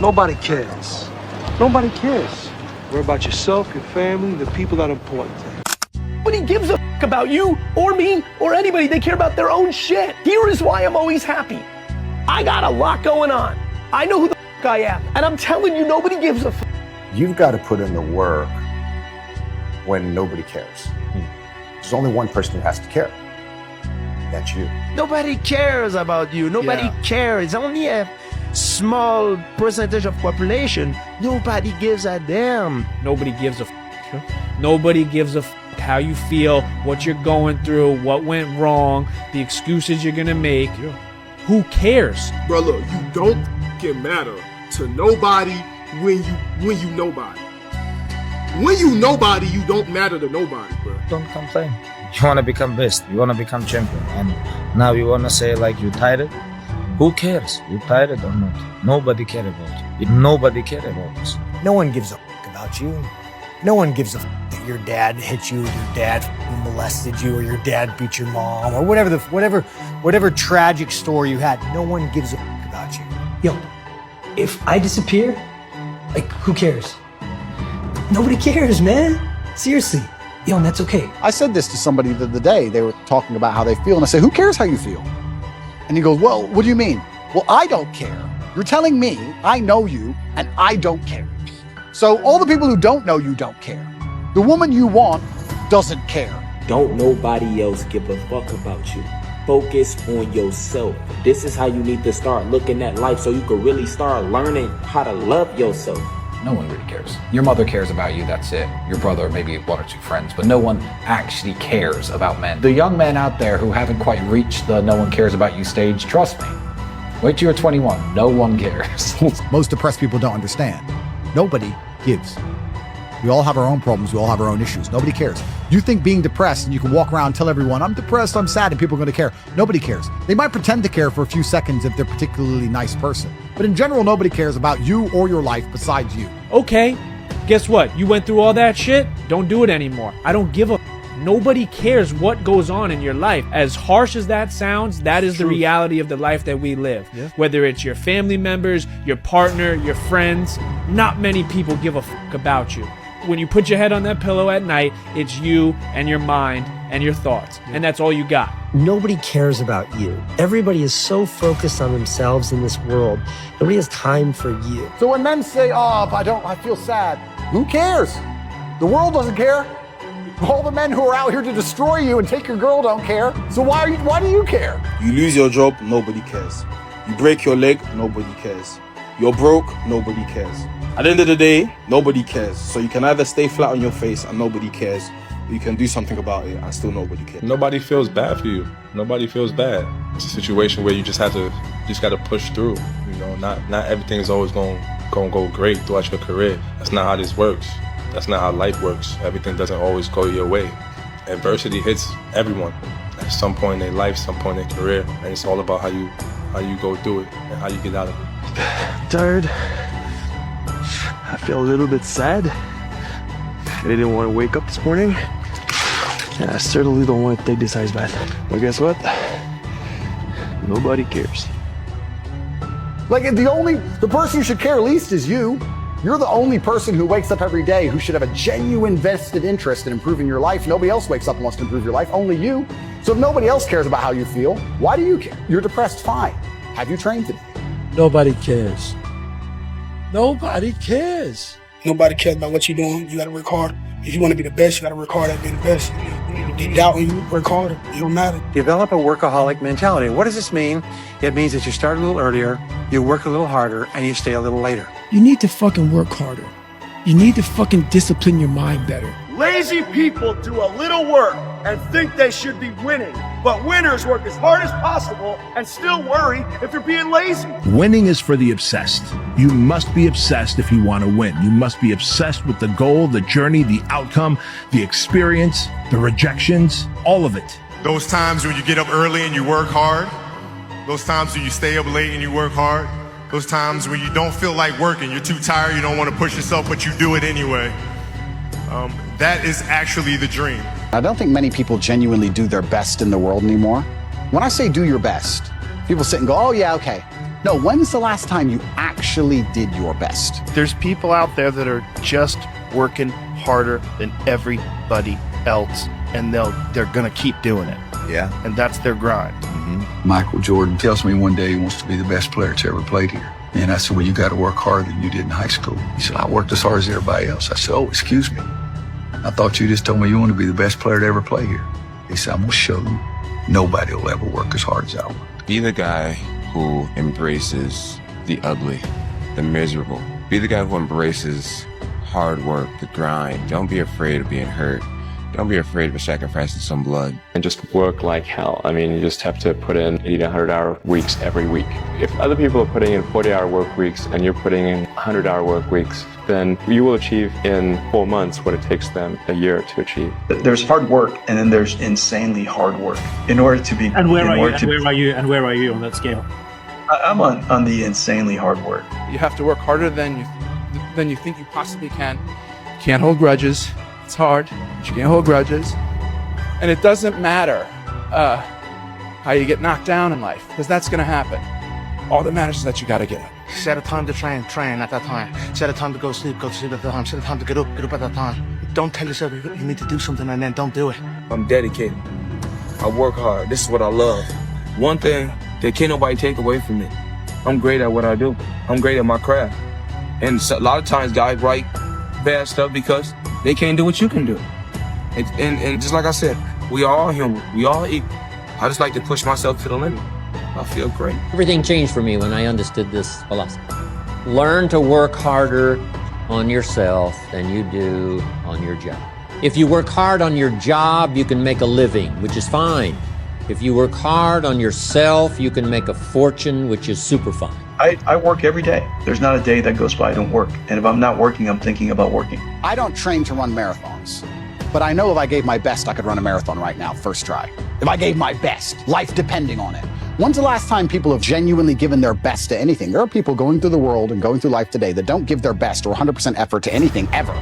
Nobody cares. Nobody cares. Worry about yourself, your family, the people that are important to you. Nobody gives a fuck about you or me or anybody. They care about their own shit. Here is why I'm always happy. I got a lot going on. I know who the fuck I am. And I'm telling you, nobody gives a fuck. You've got to put in the work when nobody cares. There's only one person who has to care. That's you. Nobody cares about you. Nobody cares. It's only a small percentage of population. Nobody gives a damn. Nobody gives a f. Nobody gives a f how you feel, what you're going through, what went wrong, the excuses you're gonna make. Who cares? Bro, look, you don't fucking matter to nobody when you nobody. When you nobody, you don't matter to nobody, bro. Don't complain. You want to become best. You want to become champion. And now you want to say like you tired? Who cares? You tired or not? Nobody cares about you. Nobody cares about us. No one gives a fuck about you. No one gives a fuck that your dad hit you, or your dad molested you, or your dad beat your mom, or whatever tragic story you had. No one gives a fuck about you. Yo, if I disappear, like, who cares? Nobody cares, man. Seriously. Yo, and that's okay. I said this to somebody the other day. They were talking about how they feel, and I said, who cares how you feel? And he goes, well, what do you mean? Well, I don't care. You're telling me I know you, and I don't care. So all the people who don't know you don't care. The woman you want doesn't care. Don't nobody else give a fuck about you. Focus on yourself. This is how you need to start looking at life so you can really start learning how to love yourself. No one really cares. Your mother cares about you, that's it. Your brother, maybe one or two friends, but no one actually cares about men. The young men out there who haven't quite reached the no one cares about you stage, trust me. Wait till you're 21, no one cares. Most depressed people don't understand. Nobody gives. We all have our own problems, we all have our own issues. Nobody cares. You think being depressed and you can walk around and tell everyone, I'm depressed, I'm sad, and people are going to care. Nobody cares. They might pretend to care for a few seconds if they're a particularly nice person. But in general, nobody cares about you or your life besides you. Okay, guess what? You went through all that shit? Don't do it anymore. I don't give a f. Nobody cares what goes on in your life. As harsh as that sounds, that is the reality of the life that we live. Yeah. Whether it's your family members, your partner, your friends, not many people give a f about you. When you put your head on that pillow at night, it's you and your mind and your thoughts. And that's all you got. Nobody cares about you. Everybody is so focused on themselves in this world. Nobody has time for you. So when men say, oh, I feel sad, who cares? The world doesn't care. All the men who are out here to destroy you and take your girl don't care. So why do you care? You lose your job, nobody cares. You break your leg, nobody cares. You're broke, nobody cares. At the end of the day, nobody cares. So you can either stay flat on your face and nobody cares, or you can do something about it and still nobody cares. Nobody feels bad for you. Nobody feels bad. It's a situation where you just gotta push through. You know, not everything is always gonna go great throughout your career. That's not how this works. That's not how life works. Everything doesn't always go your way. Adversity hits everyone at some point in their life, some point in their career, and it's all about how you go through it and how you get out of it. Tired. I feel a little bit sad. I didn't want to wake up this morning. And I certainly don't want to take this ice bath. But guess what? Nobody cares. Like the person who should care least is you. You're the only person who wakes up every day who should have a genuine vested interest in improving your life. Nobody else wakes up and wants to improve your life, only you. So if nobody else cares about how you feel, why do you care? You're depressed, fine. Have you trained today? Nobody cares. Nobody cares. Nobody cares about what you're doing. You got to work hard. If you want to be the best, you got to work hard at being the best. If they doubt you, work harder. It don't matter. Develop a workaholic mentality. What does this mean? It means that you start a little earlier, you work a little harder, and you stay a little later. You need to fucking work harder. You need to fucking discipline your mind better. Lazy people do a little work and think they should be winning. But winners work as hard as possible and still worry if you're being lazy. Winning is for the obsessed. You must be obsessed if you want to win. You must be obsessed with the goal, the journey, the outcome, the experience, the rejections, all of it. Those times when you get up early and you work hard. Those times when you stay up late and you work hard. Those times when you don't feel like working, you're too tired, you don't want to push yourself, but you do it anyway. That is actually the dream. I don't think many people genuinely do their best in the world anymore. When I say do your best, people sit and go, oh yeah, okay. No, when's the last time you actually did your best? There's people out there that are just working harder than everybody else, and they're gonna keep doing it. Yeah. And that's their grind. Michael Jordan tells me one day he wants to be the best player that's ever played here. And I said, well, you got to work harder than you did in high school. He said, I worked as hard as everybody else. I said, oh, excuse me. I thought you just told me you want to be the best player to ever play here. He said, I'm going to show you. Nobody will ever work as hard as I will. Be the guy who embraces the ugly, the miserable. Be the guy who embraces hard work, the grind. Don't be afraid of being hurt. Don't be afraid of sacrificing some blood. And just work like hell. I mean, you just have to put in 80 to 100-hour weeks every week. If other people are putting in 40-hour work weeks and you're putting in 100-hour work weeks, then you will achieve in 4 months what it takes them a year to achieve. There's hard work, and then there's insanely hard work. In order to be... And where are you on that scale? I'm on the insanely hard work. You have to work harder than you think you possibly can. You can't hold grudges. It's hard, but you can't hold grudges. And it doesn't matter how you get knocked down in life, because that's going to happen. All that matters is that you got to get up. Set a time to train at that time. Set a time to go to sleep at that time. Set a time to get up at that time. Don't tell yourself you need to do something and then don't do it. I'm dedicated. I work hard. This is what I love. One thing that can't nobody take away from me. I'm great at what I do. I'm great at my craft. And a lot of times guys write bad stuff because they can't do what you can do. And just like I said, we are all human. We all equal. I just like to push myself to the limit. I feel great. Everything changed for me when I understood this philosophy. Learn to work harder on yourself than you do on your job. If you work hard on your job, you can make a living, which is fine. If you work hard on yourself, you can make a fortune, which is super fine. I work every day. There's not a day that goes by I don't work. And if I'm not working, I'm thinking about working. I don't train to run marathons, but I know if I gave my best, I could run a marathon right now, first try. If I gave my best, life depending on it. When's the last time people have genuinely given their best to anything? There are people going through the world and going through life today that don't give their best or 100% effort to anything ever.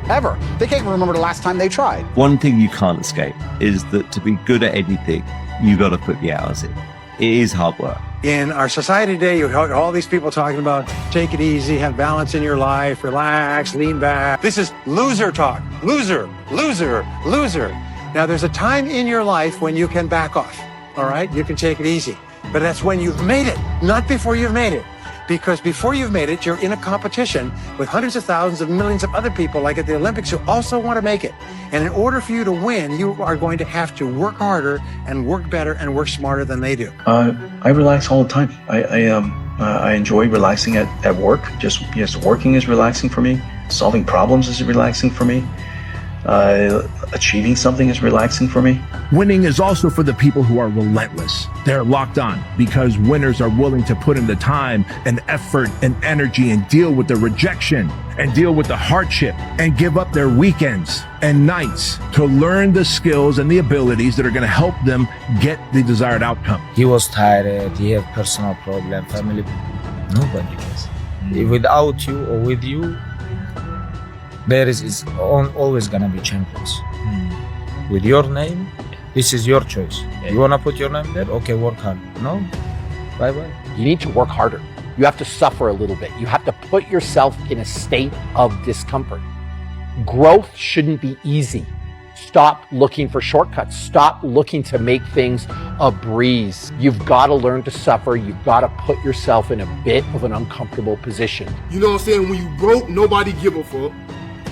Ever. They can't remember the last time they tried. One thing you can't escape is that to be good at anything, you got to put the hours in. It is hard work. In our society today, you hear all these people talking about take it easy, have balance in your life, relax, lean back. This is loser talk. Loser, loser, loser. Now, there's a time in your life when you can back off, all right? You can take it easy. But that's when you've made it, not before you've made it. Because before you've made it, you're in a competition with hundreds of thousands of millions of other people, like at the Olympics, who also want to make it. And in order for you to win, you are going to have to work harder and work better and work smarter than they do. I relax all the time. I enjoy relaxing at work. Just working is relaxing for me. Solving problems is relaxing for me. Achieving something is relaxing for me. Winning is also for the people who are relentless. They're locked on because winners are willing to put in the time and effort and energy and deal with the rejection and deal with the hardship and give up their weekends and nights to learn the skills and the abilities that are going to help them get the desired outcome. He was tired, he had personal problem, family. Nobody cares. Without you or with you, there is always gonna be champions. With your name, this is your choice. You wanna put your name there? Okay, work hard. No? Bye-bye. You need to work harder. You have to suffer a little bit. You have to put yourself in a state of discomfort. Growth shouldn't be easy. Stop looking for shortcuts. Stop looking to make things a breeze. You've got to learn to suffer. You've got to put yourself in a bit of an uncomfortable position. You know what I'm saying? When you broke, nobody give a fuck.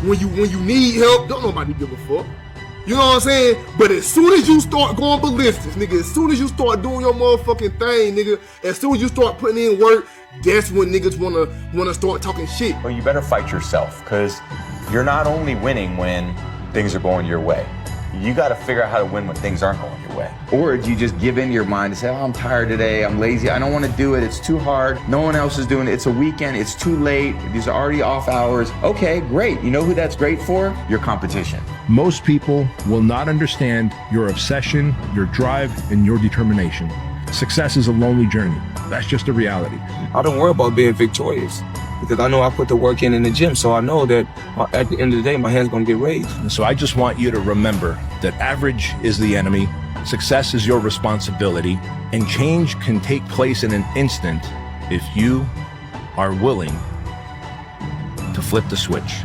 When you need help, don't nobody give a fuck. You know what I'm saying? But as soon as you start going ballistic, nigga, as soon as you start doing your motherfucking thing, nigga, as soon as you start putting in work, that's when niggas wanna start talking shit. Well, you better fight yourself, because you're not only winning when things are going your way. You got to figure out how to win when things aren't going your way. Or do you just give in to your mind and say, oh, I'm tired today, I'm lazy, I don't want to do it, it's too hard, no one else is doing it, it's a weekend, it's too late, these are already off hours. Okay, great. You know who that's great for? Your competition. Most people will not understand your obsession, your drive, and your determination. Success is a lonely journey. That's just a reality. I don't worry about being victorious, because I know I put the work in the gym, so I know that at the end of the day, my hand's gonna get raised. And so I just want you to remember that average is the enemy, success is your responsibility, and change can take place in an instant if you are willing to flip the switch.